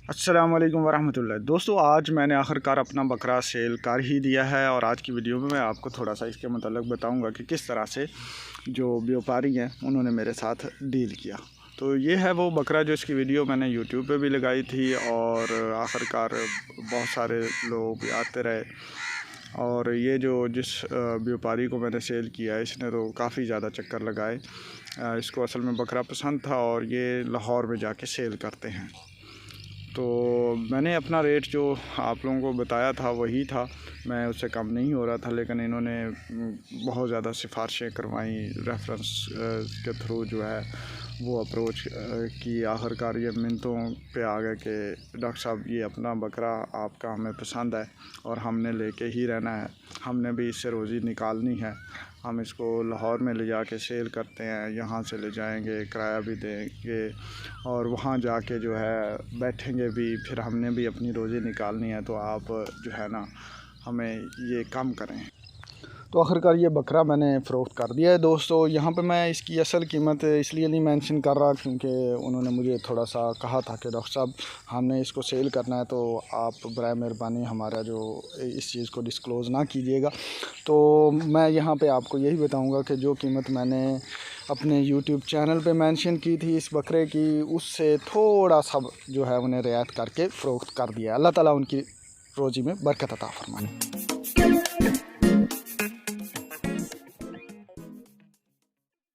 अस्सलाम वालेकुम वरहमतुल्लाह। दोस्तों, आज मैंने आखिरकार अपना बकरा सेल कर ही दिया है और आज की वीडियो में मैं आपको थोड़ा सा इसके मतलब बताऊंगा कि किस तरह से जो व्यापारी हैं उन्होंने मेरे साथ डील किया। तो ये है वो बकरा जो इसकी वीडियो मैंने यूट्यूब पे भी लगाई थी और आखिरकार बहुत सारे लोग आते रहे। और ये जो जिस व्यापारी को मैंने सेल किया है इसने तो काफ़ी ज़्यादा चक्कर लगाए। इसको असल में बकरा पसंद था और ये लाहौर में जाके सेल करते हैं। तो मैंने अपना रेट जो आप लोगों को बताया था वही था, मैं उससे कम नहीं हो रहा था, लेकिन इन्होंने बहुत ज़्यादा सिफारिशें करवाई, रेफरेंस के थ्रू जो है वो अप्रोच की। आखिरकार ये मिनटों पे आ गए कि डॉक्टर साहब ये अपना बकरा आपका हमें पसंद है और हमने लेके ही रहना है, हमने भी इससे रोज़ी निकालनी है, हम इसको लाहौर में ले जाके सेल करते हैं, यहाँ से ले जाएंगे, किराया भी देंगे और वहाँ जाके जो है बैठेंगे भी, फिर हमने भी अपनी रोज़ी निकालनी है, तो आप जो है ना हमें ये कम करें। तो आखिरकार ये बकरा मैंने फ़रोख्त कर दिया है। दोस्तों, यहाँ पे मैं इसकी असल कीमत इसलिए नहीं मेंशन कर रहा क्योंकि उन्होंने मुझे थोड़ा सा कहा था कि डॉक्टर साहब हमने इसको सेल करना है, तो आप बराए मेहरबानी हमारा जो इस चीज़ को डिस्क्लोज़ ना कीजिएगा। तो मैं यहाँ पे आपको यही बताऊँगा कि जो कीमत मैंने अपने यूट्यूब चैनल पे मेंशन की थी इस बकरे की, उससे थोड़ा सा जो है उन्हें रियायत करके फ़रोख्त कर दिया। अल्लाह ताला उनकी रोज़ी में बरकत अता फरमाए।